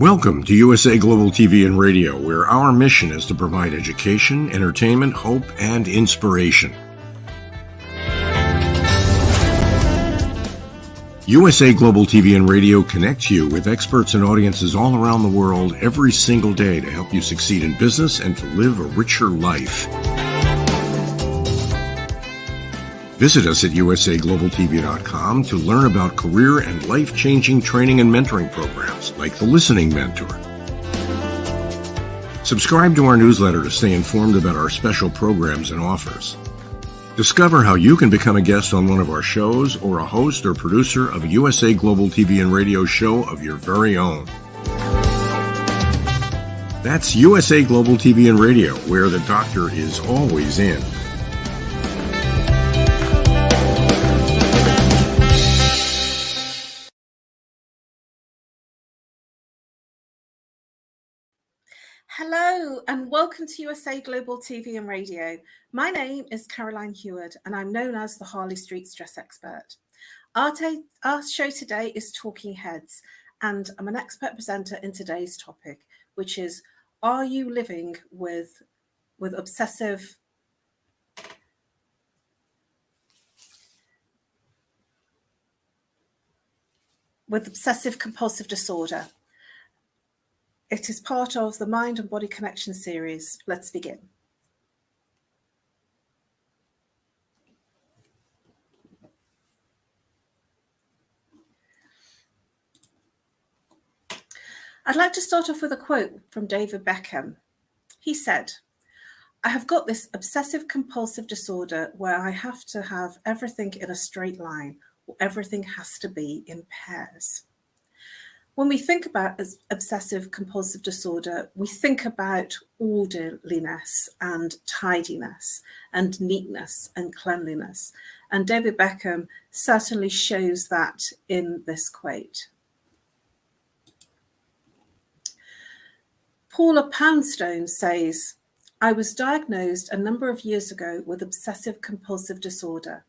Welcome to USA Global TV and Radio, where our mission is to provide education, entertainment, hope, and inspiration. USA Global TV and Radio connects you with experts and audiences all around the world every single day to help you succeed in business and to live a richer life. Visit us at usaglobaltv.com to learn about career and life-changing training and mentoring programs like the Listening Mentor. Subscribe to our newsletter to stay informed about our special programs and offers. Discover how you can become a guest on one of our shows or a host or producer of a USA Global TV and Radio show of your very own. That's USA Global TV and Radio, where the doctor is always in. Hello and welcome to USA Global TV and Radio. My name is Caroline Heward and I'm known as the Harley Street Stress Expert. Our show today is Talking Heads, and I'm an expert presenter in today's topic, which is, are you living with obsessive compulsive disorder? It is part of the Mind and Body Connection series. Let's begin. I'd like to start off with a quote from David Beckham. He said, "I have got this obsessive compulsive disorder where I have to have everything in a straight line, or everything has to be in pairs." When we think about obsessive compulsive disorder, we think about orderliness and tidiness and neatness and cleanliness. And David Beckham certainly shows that in this quote. Paula Poundstone says, "I was diagnosed a number of years ago with obsessive compulsive disorder,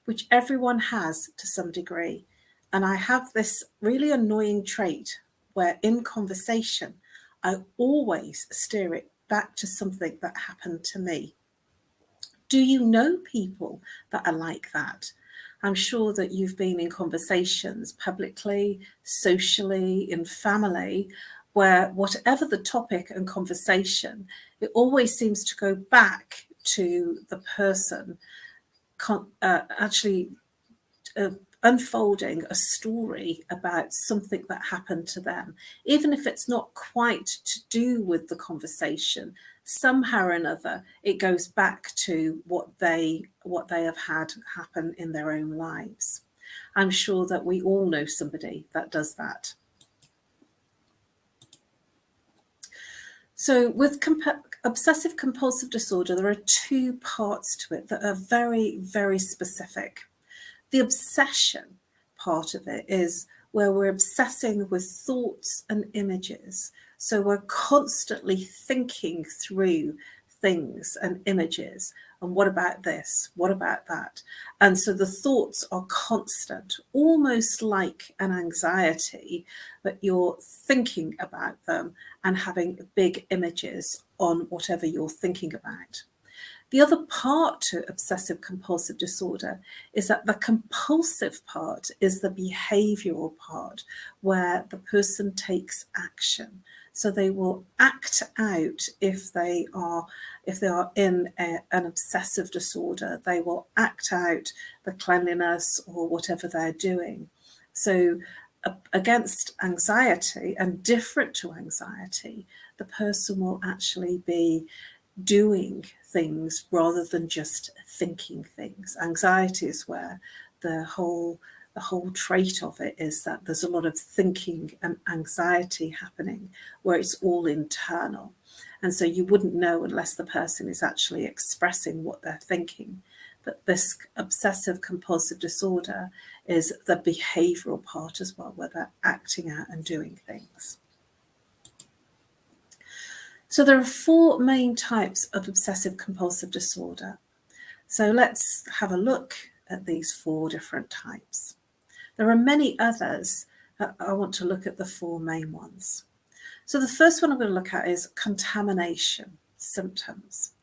which everyone has to some degree. And I have this really annoying trait where in conversation, I always steer it back to something that happened to me." Do you know people that are like that? I'm sure that you've been in conversations publicly, socially, in family, where whatever the topic and conversation, it always seems to go back to the person unfolding a story about something that happened to them. Even if it's not quite to do with the conversation, somehow or another, it goes back to what they have had happen in their own lives. I'm sure that we all know somebody that does that. So with obsessive compulsive disorder, there are two parts to it that are very, very specific. The obsession part of it is where we're obsessing with thoughts and images. So we're constantly thinking through things and images. And what about this? What about that? And so the thoughts are constant, almost like an anxiety, but you're thinking about them and having big images on whatever you're thinking about. The other part to obsessive compulsive disorder is that the compulsive part is the behavioural part, where the person takes action. So they will act out if they are in an obsessive disorder. They will act out the cleanliness or whatever they're doing. So against anxiety and different to anxiety, the person will actually be doing things rather than just thinking things. Anxiety is where the whole trait of it is that there's a lot of thinking and anxiety happening, where it's all internal. And so you wouldn't know unless the person is actually expressing what they're thinking. But this obsessive compulsive disorder is the behavioural part as well, where they're acting out and doing things. So there are four main types of obsessive compulsive disorder. So let's have a look at these four different types. There are many others, but I want to look at the four main ones. So the first one I'm going to look at is contamination symptoms.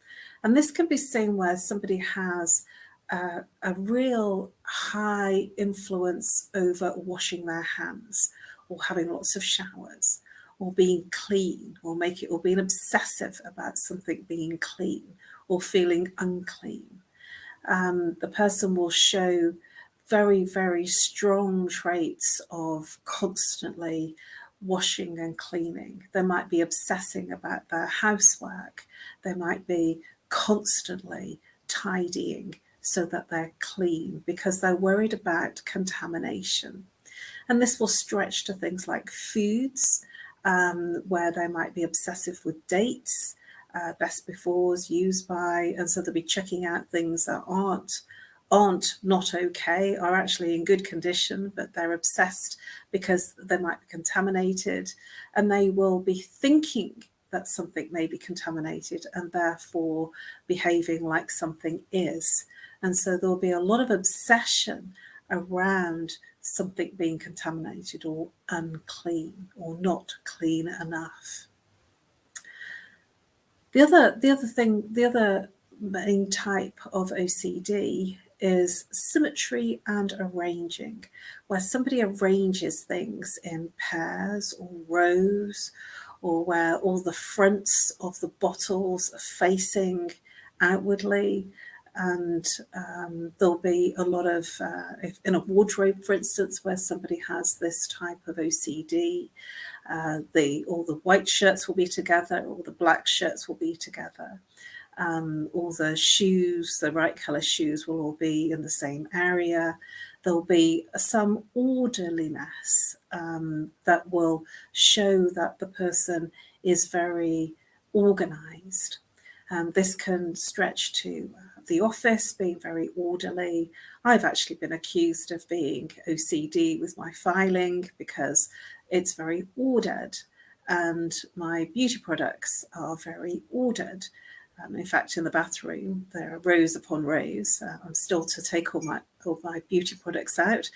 And this can be seen where somebody has a real high influence over washing their hands, or having lots of showers, or being clean, or being obsessive about something being clean, or feeling unclean. The person will show very, very strong traits of constantly washing and cleaning. They might be obsessing about their housework. They might be constantly tidying so that they're clean, because they're worried about contamination. And this will stretch to things like foods, where they might be obsessive with dates, best befores, use by, and so they'll be checking out things that aren't not okay, are actually in good condition, but they're obsessed because they might be contaminated, and they will be thinking that something may be contaminated and therefore behaving like something is. And so there'll be a lot of obsession around something being contaminated or unclean or not clean enough. The other main type of OCD is symmetry and arranging, where somebody arranges things in pairs or rows, or where all the fronts of the bottles are facing outwardly. And there'll be a lot of, if in a wardrobe, for instance, where somebody has this type of OCD, all the white shirts will be together, all the black shirts will be together. All the shoes, the right colour shoes, will all be in the same area. There'll be some orderliness that will show that the person is very organised. This can stretch to the office being very orderly. I've actually been accused of being OCD with my filing because it's very ordered, and my beauty products are very ordered. In fact, in the bathroom, there are rows upon rows. I'm still to take all my beauty products out.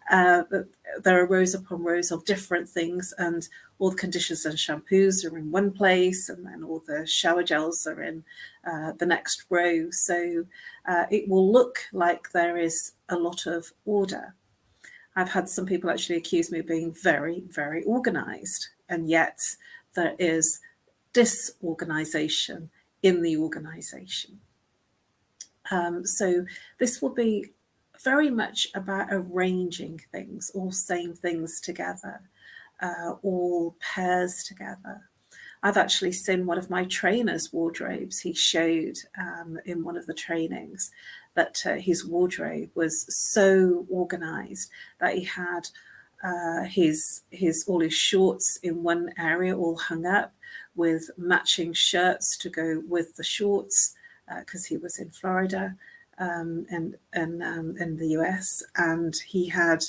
But there are rows upon rows of different things, and all the conditioners and shampoos are in one place, and then all the shower gels are in the next row. So it will look like there is a lot of order. I've had some people actually accuse me of being very, very organised, and yet there is disorganisation in the organisation. So this will be very much about arranging things, all same things together, all pairs together. I've actually seen one of my trainer's wardrobes. He showed in one of the trainings that his wardrobe was so organised that he had all his shorts in one area, all hung up with matching shirts to go with the shorts, because he was in Florida and in the US, and he had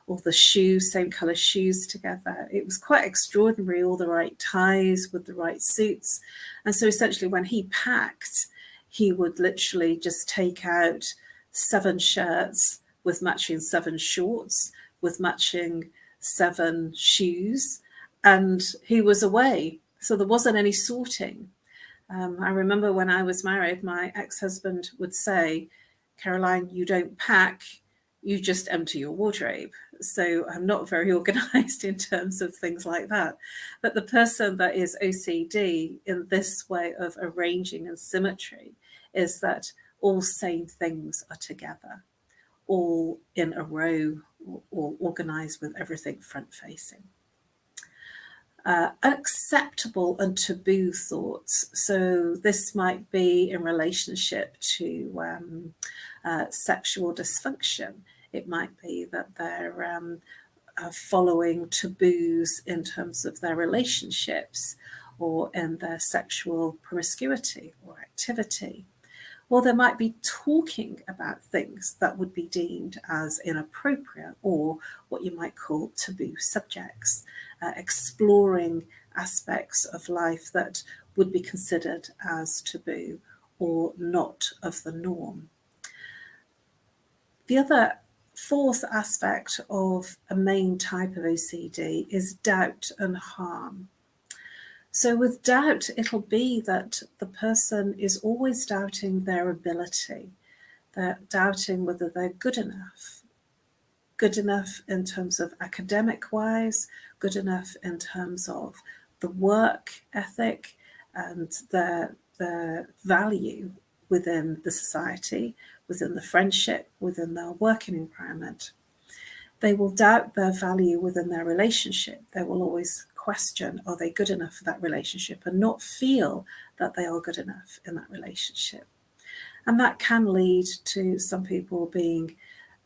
all the shoes, same colour shoes together. It was quite extraordinary, all the right ties with the right suits. And so essentially when he packed, he would literally just take out 7 shirts with matching 7 shorts, with matching 7 shoes, and he was away. So there wasn't any sorting. I remember when I was married, my ex-husband would say, "Caroline, you don't pack, you just empty your wardrobe." So I'm not very organized in terms of things like that. But the person that is OCD in this way of arranging and symmetry is that all same things are together, all in a row, or organized with everything front facing. Unacceptable and taboo thoughts. So this might be in relationship to sexual dysfunction. It might be that they're following taboos in terms of their relationships or in their sexual promiscuity or activity. Or they might be talking about things that would be deemed as inappropriate, or what you might call taboo subjects, exploring aspects of life that would be considered as taboo or not of the norm. The other fourth aspect of a main type of OCD is doubt and harm. So with doubt, it'll be that the person is always doubting their ability. They're doubting whether they're good enough in terms of academic wise, good enough in terms of the work ethic and their value within the society, within the friendship, within their working environment. They will doubt their value within their relationship. They will always question, are they good enough for that relationship, and not feel that they are good enough in that relationship. And that can lead to some people being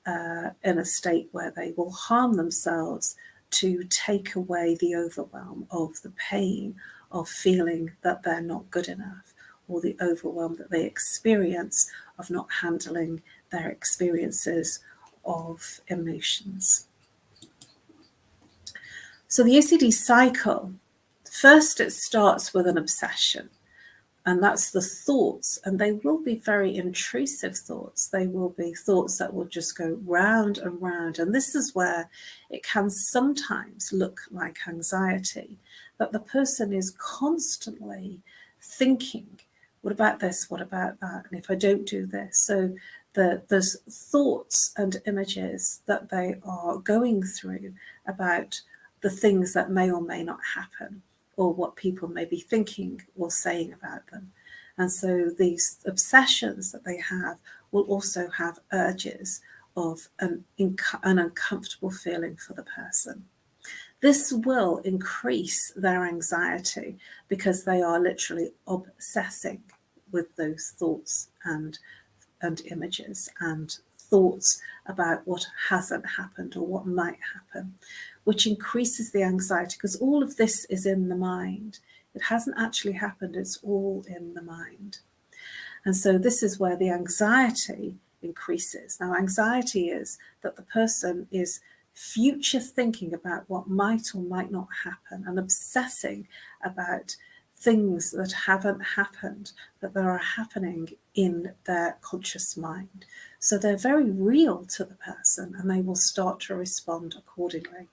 in a state where they will harm themselves to take away the overwhelm of the pain of feeling that they're not good enough, or the overwhelm that they experience of not handling their experiences of emotions. So the OCD cycle, first it starts with an obsession, and that's the thoughts, and they will be very intrusive thoughts. They will be thoughts that will just go round and round, and this is where it can sometimes look like anxiety, that the person is constantly thinking, what about this, what about that, and if I don't do this. So there's thoughts and images that they are going through about the things that may or may not happen, or what people may be thinking or saying about them. And so these obsessions that they have will also have urges of an uncomfortable feeling for the person. This will increase their anxiety because they are literally obsessing with those thoughts and images and thoughts about what hasn't happened or what might happen, which increases the anxiety because all of this is in the mind. It hasn't actually happened, it's all in the mind. And so this is where the anxiety increases. Now, anxiety is that the person is future thinking about what might or might not happen and obsessing about things that haven't happened, but that are happening in their conscious mind. So they're very real to the person, and they will start to respond accordingly.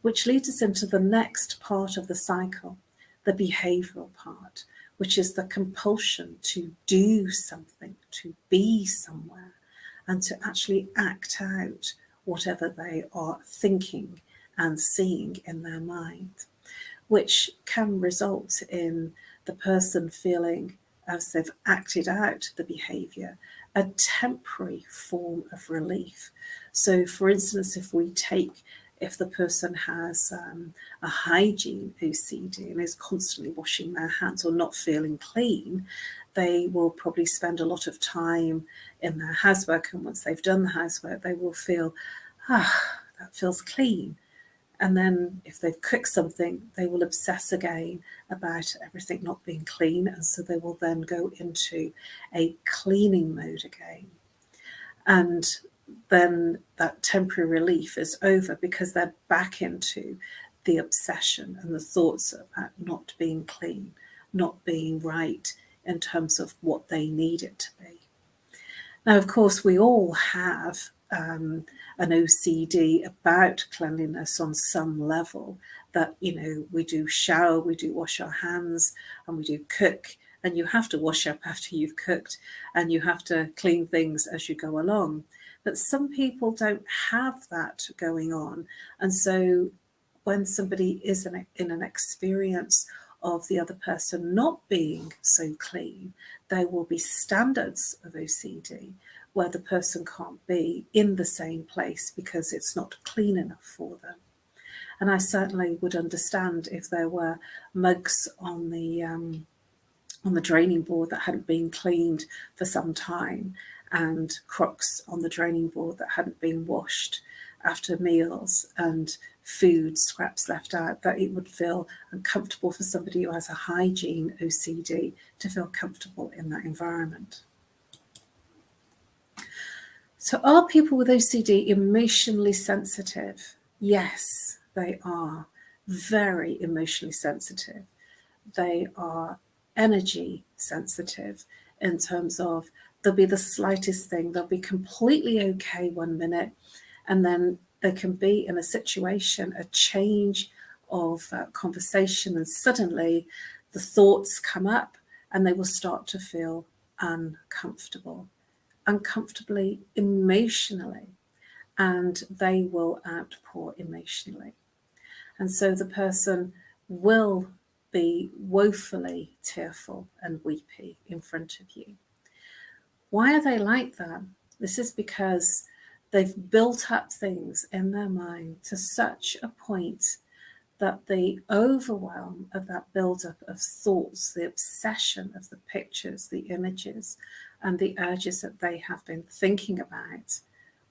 Which leads us into the next part of the cycle, the behavioural part, which is the compulsion to do something, to be somewhere, and to actually act out whatever they are thinking and seeing in their mind, which can result in the person feeling, as they've acted out the behaviour, a temporary form of relief. So, for instance, if the person has a hygiene OCD and is constantly washing their hands or not feeling clean, they will probably spend a lot of time in their housework, and once they've done the housework, they will feel, that feels clean. And then if they've cooked something, they will obsess again about everything not being clean. And so they will then go into a cleaning mode again. And then that temporary relief is over because they're back into the obsession and the thoughts about not being clean, not being right in terms of what they need it to be. Now, of course, we all have an OCD about cleanliness on some level, that, we do shower, we do wash our hands, and we do cook, and you have to wash up after you've cooked, and you have to clean things as you go along. But some people don't have that going on. And so when somebody is in an experience of the other person not being so clean, there will be standards of OCD where the person can't be in the same place because it's not clean enough for them. And I certainly would understand if there were mugs on the draining board that hadn't been cleaned for some time, and crocks on the draining board that hadn't been washed after meals, and food scraps left out, that it would feel uncomfortable for somebody who has a hygiene OCD to feel comfortable in that environment. So are people with OCD emotionally sensitive? Yes, they are very emotionally sensitive. They are energy sensitive in terms of there'll be the slightest thing, they'll be completely okay 1 minute, and then they can be in a situation, a change of conversation, and suddenly the thoughts come up and they will start to feel uncomfortably emotionally, and they will outpour emotionally. And so the person will be woefully tearful and weepy in front of you. Why are they like that? This is because they've built up things in their mind to such a point that the overwhelm of that buildup of thoughts, the obsession of the pictures, the images, and the urges that they have been thinking about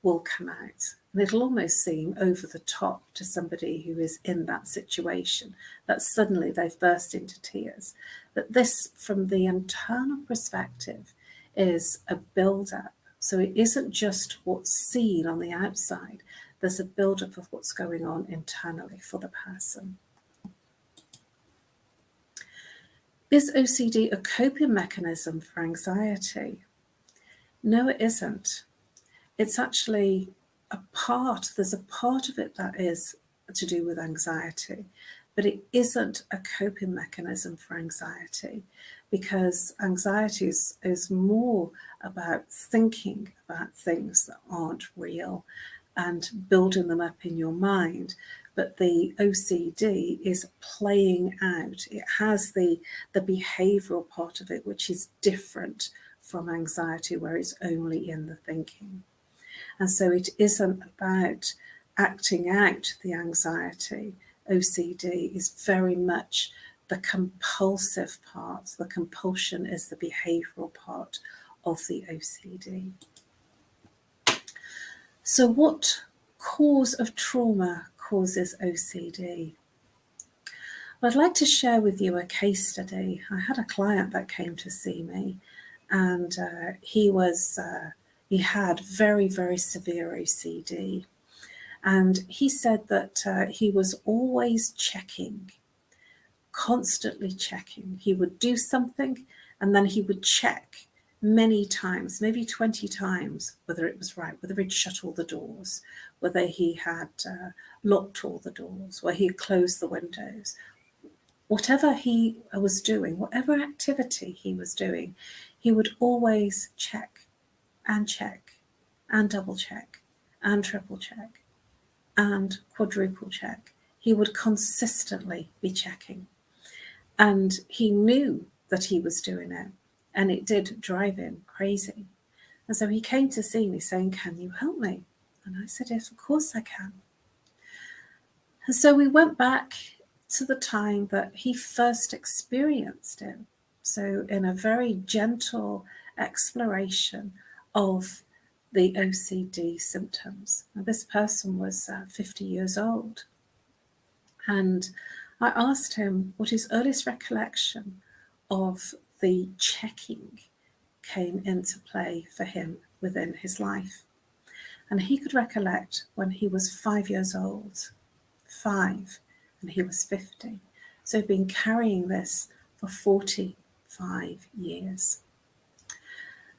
will come out. And it'll almost seem over the top to somebody who is in that situation, that suddenly they've burst into tears. That this, from the internal perspective, is a build-up. So it isn't just what's seen on the outside. There's a build-up of what's going on internally for the person. Is OCD a coping mechanism for anxiety? No, it isn't. It's actually there's a part of it that is to do with anxiety, but it isn't a coping mechanism for anxiety, because anxiety is more about thinking about things that aren't real and building them up in your mind. But the OCD is playing out. It has the behavioural part of it, which is different from anxiety, where it's only in the thinking. And so it isn't about acting out the anxiety. OCD is very much the compulsive part. The compulsion is the behavioural part of the OCD. So what cause of trauma causes OCD? Well, I'd like to share with you a case study. I had a client that came to see me, and he had very, very severe OCD. And he said that he was always checking, constantly checking. He would do something and then he would check many times, maybe 20 times, whether it was right, whether he'd shut all the doors, whether he had locked all the doors, whether he had closed the windows. Whatever he was doing, whatever activity he was doing, he would always check and double check and triple check and quadruple check. He would consistently be checking. And he knew that he was doing it, and it did drive him crazy. And so he came to see me saying, "Can you help me?" And I said, "Yes, of course I can." And so we went back to the time that he first experienced it. So in a very gentle exploration of the OCD symptoms. Now, this person was 50 years old. And I asked him what his earliest recollection of the checking came into play for him within his life. And he could recollect when he was 5 years old, 5, and he was 50. So he'd been carrying this for 45 years.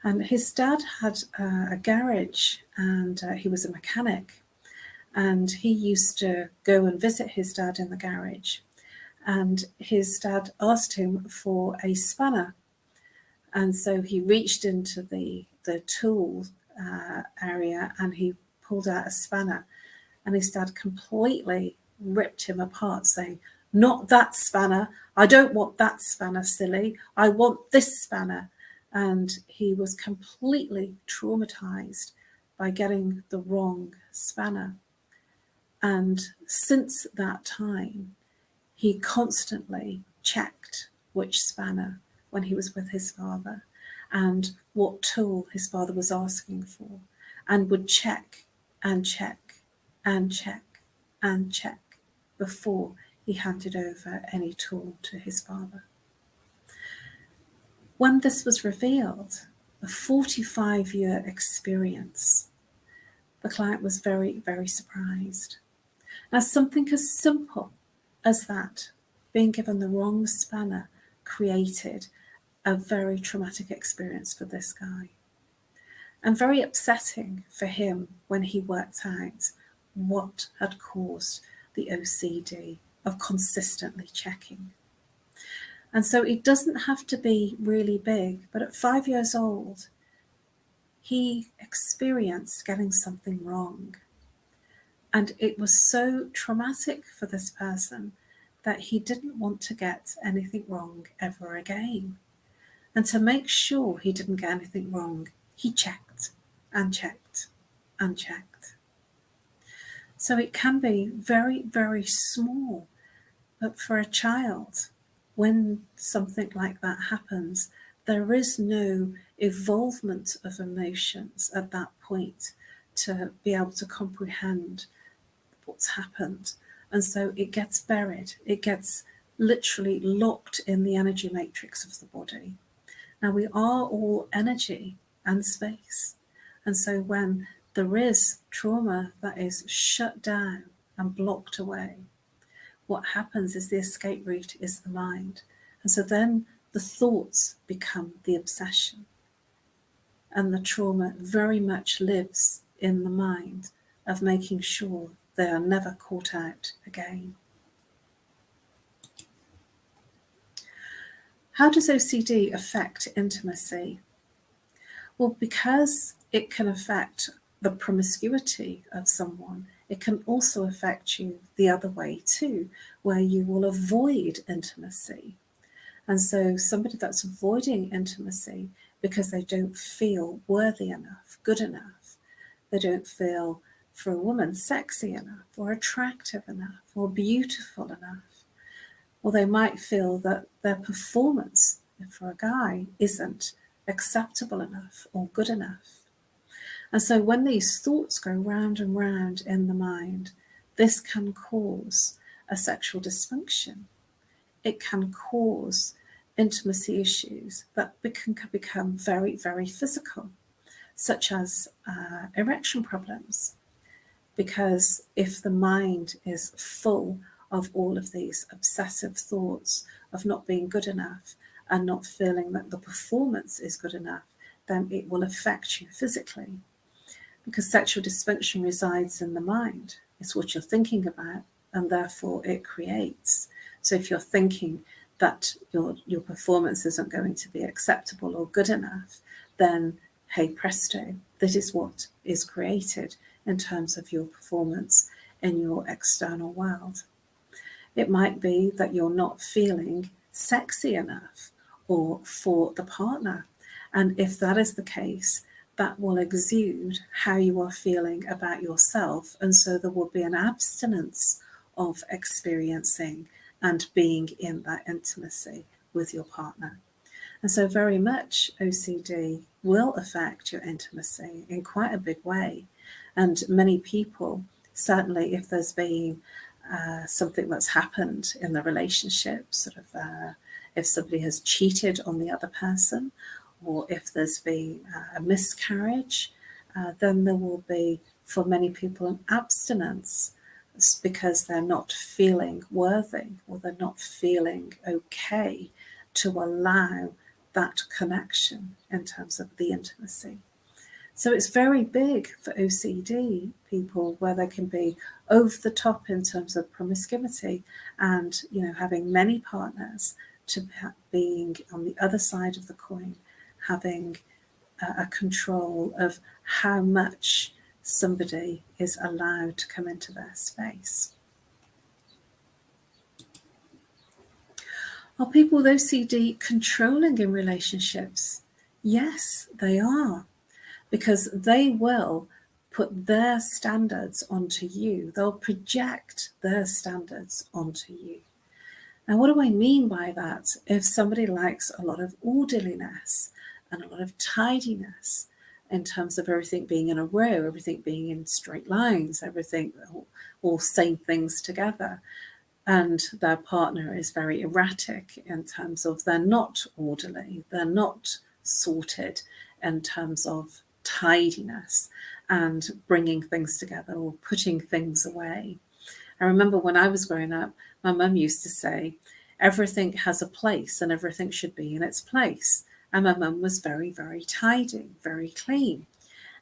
And his dad had a garage, and he was a mechanic. And he used to go and visit his dad in the garage. And his dad asked him for a spanner. And so he reached into the tool area and he pulled out a spanner. And his dad completely ripped him apart, saying, "Not that spanner. I don't want that spanner, silly. I want this spanner." And he was completely traumatized by getting the wrong spanner. And since that time, he constantly checked which spanner when he was with his father and what tool his father was asking for, and would check and check and check and check before he handed over any tool to his father. When this was revealed, a 45-year experience, the client was very, very surprised. Now, something as simple as that, being given the wrong spanner, created a very traumatic experience for this guy. And very upsetting for him when he worked out what had caused the OCD of consistently checking. And so it doesn't have to be really big, but at 5 years old, he experienced getting something wrong. And it was so traumatic for this person that he didn't want to get anything wrong ever again. And to make sure he didn't get anything wrong, he checked and checked and checked. So it can be very, very small, but for a child, when something like that happens, there is no evolvement of emotions at that point to be able to comprehend what's happened. And so it gets buried. It gets literally locked in the energy matrix of the body. Now, we are all energy and space. And so when there is trauma that is shut down and blocked away, what happens is the escape route is the mind. And so then the thoughts become the obsession. And the trauma very much lives in the mind of making sure they are never caught out again. How does OCD affect intimacy? Well, because it can affect the promiscuity of someone, it can also affect you the other way too, where you will avoid intimacy. And so somebody that's avoiding intimacy because they don't feel worthy enough, good enough, they don't feel, for a woman, sexy enough or attractive enough or beautiful enough, or they might feel that their performance for a guy isn't acceptable enough or good enough. And so when these thoughts go round and round in the mind, this can cause a sexual dysfunction. It can cause intimacy issues that can become very, very physical, such as erection problems. Because if the mind is full of all of these obsessive thoughts of not being good enough and not feeling that the performance is good enough, then it will affect you physically. Because sexual dysfunction resides in the mind. It's what you're thinking about, and therefore it creates. So if you're thinking that your performance isn't going to be acceptable or good enough, then hey presto, that is what is created in terms of your performance in your external world. It might be that you're not feeling sexy enough or for the partner. And if that is the case, that will exude how you are feeling about yourself. And so there will be an abstinence of experiencing and being in that intimacy with your partner. And so very much OCD will affect your intimacy in quite a big way. And many people, certainly if there's been something that's happened in the relationship, if somebody has cheated on the other person, or if there's been a miscarriage, then there will be, for many people, an abstinence. It's because they're not feeling worthy or they're not feeling okay to allow that connection in terms of the intimacy. So it's very big for OCD people, where they can be over the top in terms of promiscuity and, having many partners, to being on the other side of the coin, having a control of how much somebody is allowed to come into their space. Are people with OCD controlling in relationships? Yes, they are, because they will put their standards onto you. They'll project their standards onto you. Now, what do I mean by that? If somebody likes a lot of orderliness and a lot of tidiness in terms of everything being in a row, everything being in straight lines, everything all saying things together, and their partner is very erratic in terms of they're not orderly, they're not sorted in terms of tidiness and bringing things together or putting things away. I remember when I was growing up, my mum used to say, everything has a place and everything should be in its place. And my mum was very, very tidy, very clean.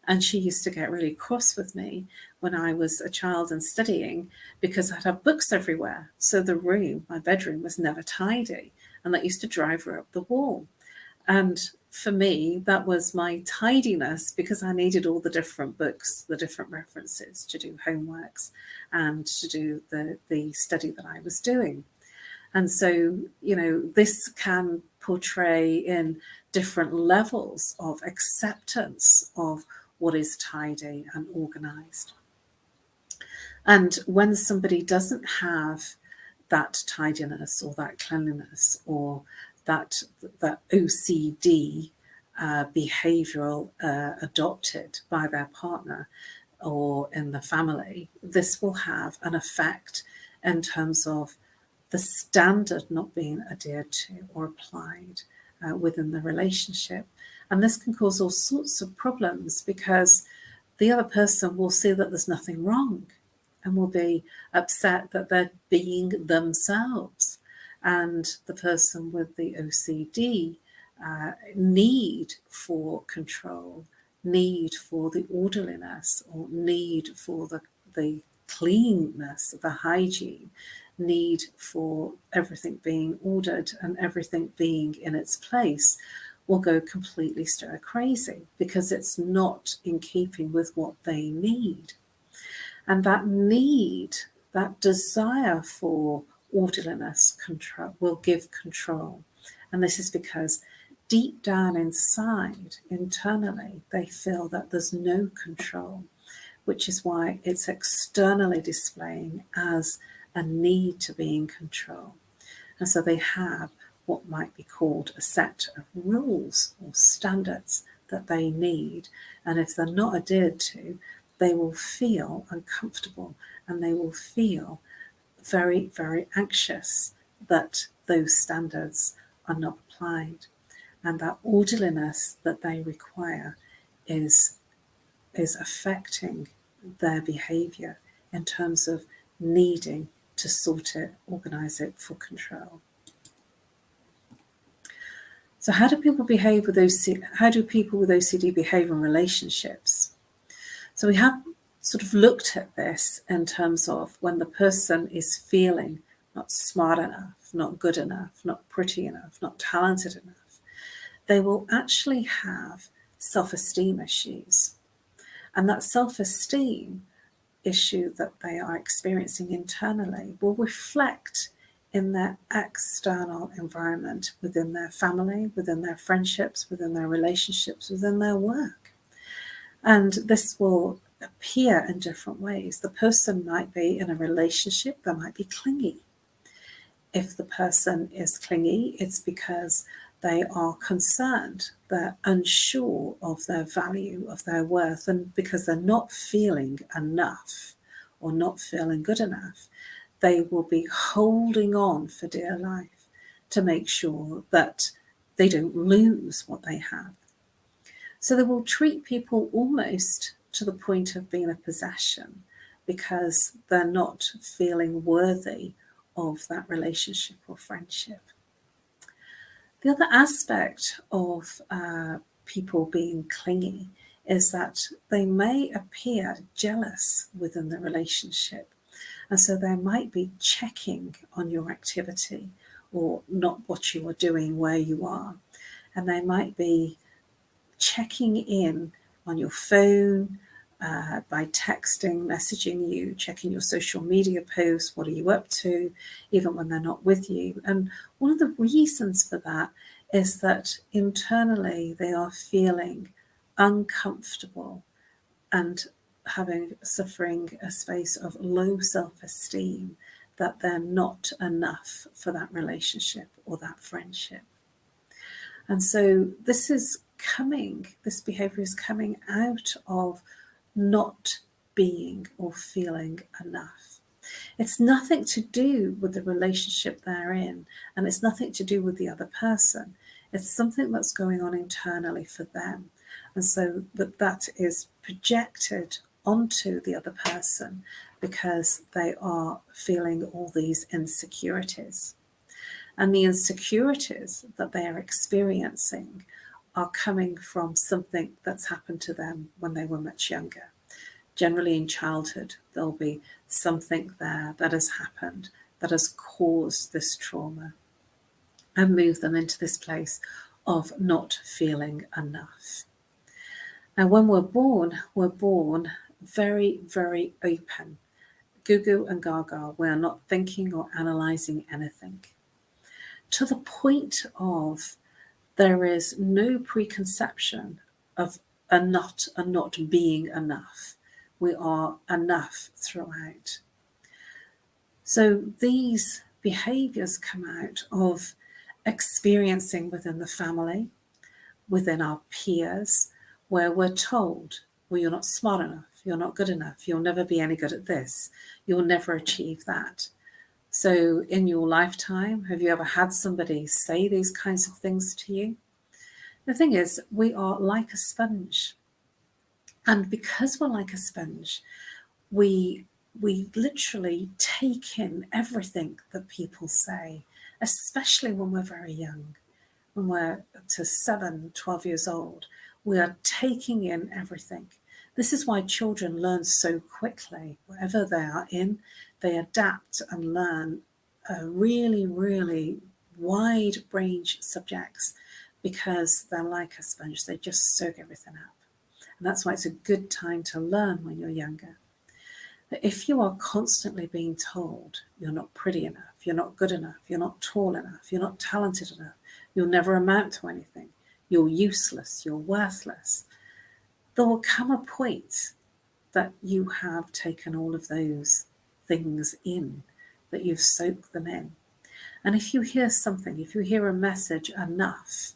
And she used to get really cross with me when I was a child and studying, because I'd have books everywhere. So the room, my bedroom, was never tidy. And that used to drive her up the wall. And for me, that was my tidiness, because I needed all the different books, the different references to do homeworks and to do the study that I was doing. And so, this can portray in different levels of acceptance of what is tidy and organized. And when somebody doesn't have that tidiness or that cleanliness or that OCD behavioural adopted by their partner or in the family, this will have an effect in terms of the standard not being adhered to or applied within the relationship. And this can cause all sorts of problems, because the other person will see that there's nothing wrong and will be upset that they're being themselves. And the person with the OCD need for control, need for the orderliness, or need for the cleanness, the hygiene, need for everything being ordered and everything being in its place, will go completely stir crazy, because it's not in keeping with what they need. And that need, that desire for orderliness, control, will give control. And this is because deep down inside, internally, they feel that there's no control, which is why it's externally displaying as a need to be in control. And so they have what might be called a set of rules or standards that they need. And if they're not adhered to, they will feel uncomfortable, and they will feel very, very anxious that those standards are not applied. And that orderliness that they require is affecting their behaviour in terms of needing to sort it, organise it for control. So how do people behave with OCD? How do people with OCD behave in relationships? So we have sort of looked at this in terms of when the person is feeling not smart enough, not good enough, not pretty enough, not talented enough, they will actually have self-esteem issues. And that self-esteem issue that they are experiencing internally will reflect in their external environment, within their family, within their friendships, within their relationships, within their work. And this will appear in different ways. The person might be in a relationship, they might be clingy. If the person is clingy, it's because they are concerned, they're unsure of their value, of their worth, and because they're not feeling enough or not feeling good enough, they will be holding on for dear life to make sure that they don't lose what they have. So they will treat people almost to the point of being a possession, because they're not feeling worthy of that relationship or friendship. The other aspect of people being clingy is that they may appear jealous within the relationship. And so they might be checking on your activity or not what you are doing, where you are. And they might be checking in on your phone, by texting, messaging you, checking your social media posts, what are you up to, even when they're not with you. And one of the reasons for that is that internally they are feeling uncomfortable and suffering a space of low self-esteem, that they're not enough for that relationship or that friendship. And so this behaviour is coming out of not being or feeling enough. It's nothing to do with the relationship they're in, and it's nothing to do with the other person. It's something that's going on internally for them. And so that is projected onto the other person because they are feeling all these insecurities. And the insecurities that they are experiencing are coming from something that's happened to them when they were much younger. Generally in childhood, there'll be something there that has happened that has caused this trauma and moved them into this place of not feeling enough. Now, when we're born very, very open. Goo goo and gaga. We're not thinking or analysing anything. To the point of there is no preconception of a not being enough. We are enough throughout. So these behaviours come out of experiencing within the family, within our peers, where we're told, well, you're not smart enough, you're not good enough, you'll never be any good at this, you'll never achieve that. So in your lifetime, have you ever had somebody say these kinds of things to you? The thing is, we are like a sponge. And because we're like a sponge, we literally take in everything that people say, especially when we're very young. When we're up to 7, 12 years old, we are taking in everything. This is why children learn so quickly. Wherever they are in, they adapt and learn a really, really wide range of subjects because they're like a sponge. They just soak everything up. And that's why it's a good time to learn when you're younger. But if you are constantly being told you're not pretty enough, you're not good enough, you're not tall enough, you're not talented enough, you'll never amount to anything, you're useless, you're worthless, there will come a point that you have taken all of those things in, that you've soaked them in. And if you hear something, if you hear a message enough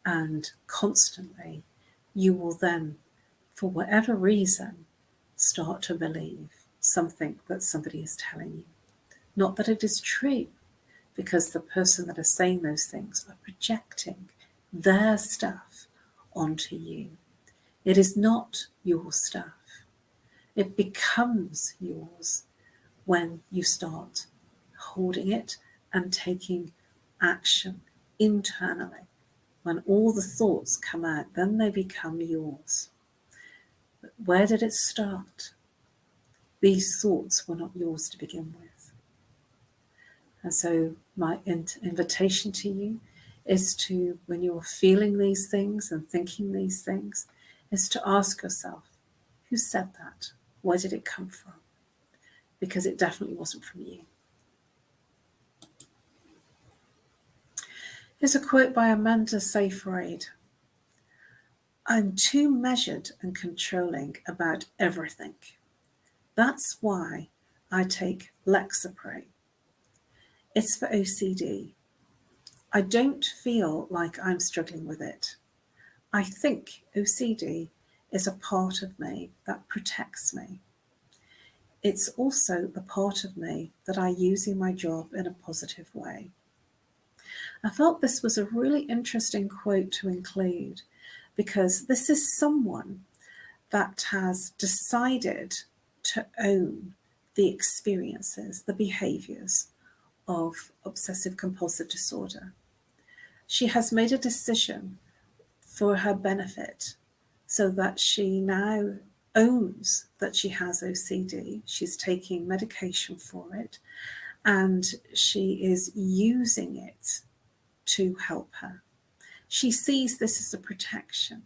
and constantly, you will then, for whatever reason, start to believe something that somebody is telling you. Not that it is true, because the person that is saying those things are projecting their stuff onto you. It is not your stuff. It becomes yours when you start holding it and taking action internally. When all the thoughts come out, then they become yours. But where did it start? These thoughts were not yours to begin with. And so my invitation to you is to, when you're feeling these things and thinking these things, is to ask yourself, who said that? Where did it come from? Because it definitely wasn't from you. Here's a quote by Amanda Seyfried. I'm too measured and controlling about everything. That's why I take Lexapro. It's for OCD. I don't feel like I'm struggling with it. I think OCD is a part of me that protects me. It's also the part of me that I use in my job in a positive way. I felt this was a really interesting quote to include because this is someone that has decided to own the experiences, the behaviours of obsessive compulsive disorder. She has made a decision for her benefit so that she now owns that she has OCD. She's taking medication for it and she is using it to help her. She sees this as a protection.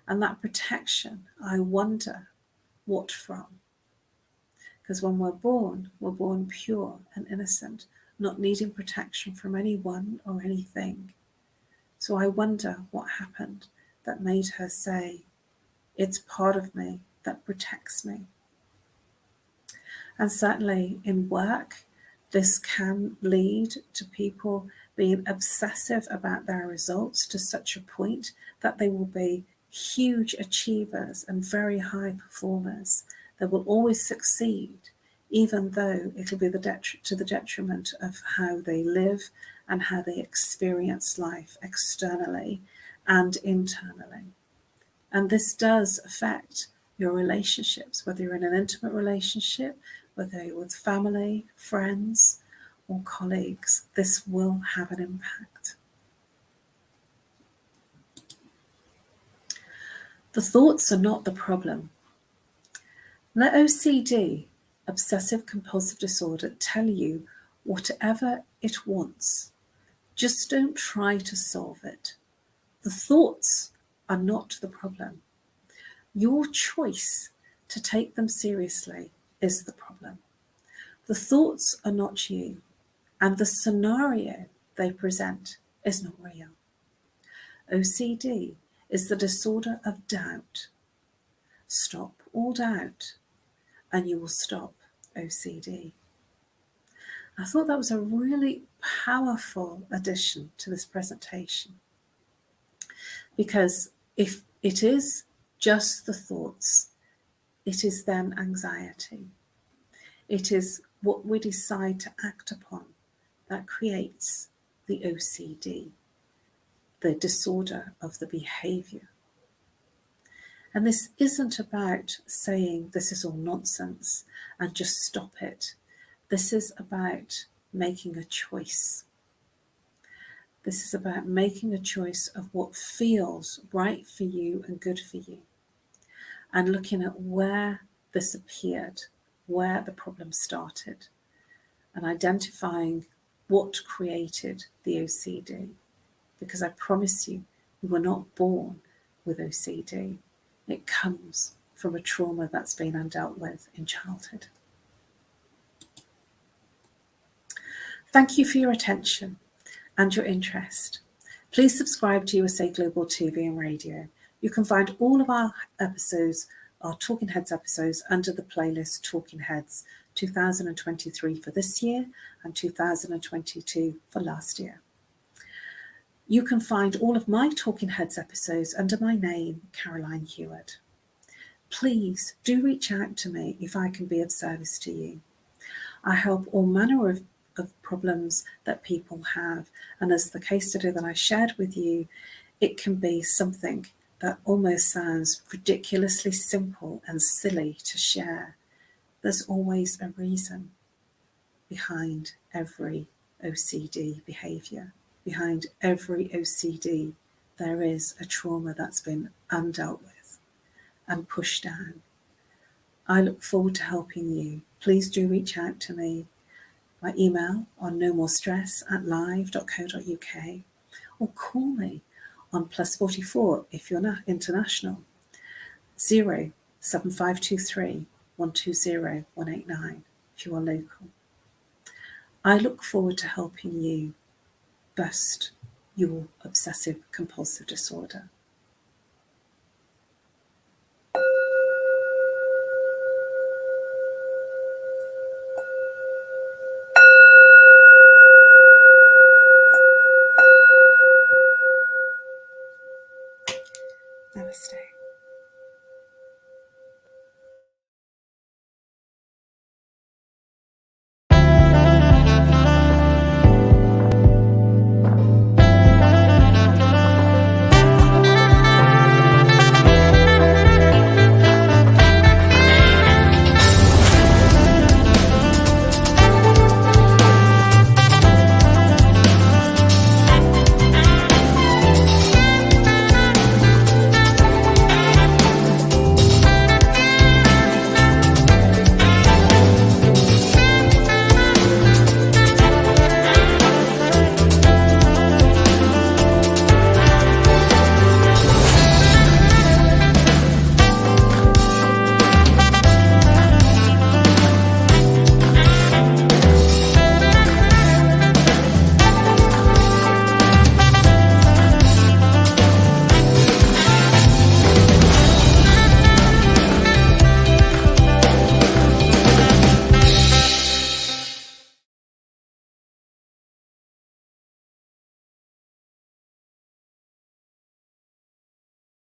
And that protection, I wonder what from. Because when we're born pure and innocent, not needing protection from anyone or anything. So I wonder what happened that made her say, it's part of me that protects me. And certainly in work, this can lead to people being obsessive about their results to such a point that they will be huge achievers and very high performers. They will always succeed, even though it'll be to the detriment of how they live and how they experience life externally and internally. And this does affect your relationships, whether you're in an intimate relationship, whether you're with family, friends, or colleagues. This will have an impact. The thoughts are not the problem. Let OCD, obsessive compulsive disorder, tell you whatever it wants. Just don't try to solve it. The thoughts are not the problem. Your choice to take them seriously is the problem. The thoughts are not you, and the scenario they present is not real. OCD is the disorder of doubt. Stop all doubt, and you will stop OCD. I thought that was a really powerful addition to this presentation, because if it is just the thoughts, it is then anxiety. It is what we decide to act upon that creates the OCD, the disorder of the behaviour. And this isn't about saying this is all nonsense and just stop it. This is about making a choice. This is about making a choice of what feels right for you and good for you, and looking at where this appeared, where the problem started, and identifying what created the OCD. Because I promise you, you were not born with OCD. It comes from a trauma that's been undealt with in childhood. Thank you for your attention and your interest. Please subscribe to USA Global TV and Radio. You can find all of our episodes, our Talking Heads episodes, under the playlist Talking Heads 2023 for this year and 2022 for last year. You can find all of my Talking Heads episodes under my name, Caroline Heward. Please do reach out to me if I can be of service to you. I help all manner of problems that people have, and as the case study that I shared with you, it can be something that almost sounds ridiculously simple and silly to share. There's always a reason behind every OCD behaviour. Behind every OCD, there is a trauma that's been undealt with and pushed down. I look forward to helping you. Please do reach out to me by email on nomorestress@live.co.uk, or call me on +44 if you're not international, 07523 120 189 if you are local. I look forward to helping you bust your obsessive compulsive disorder.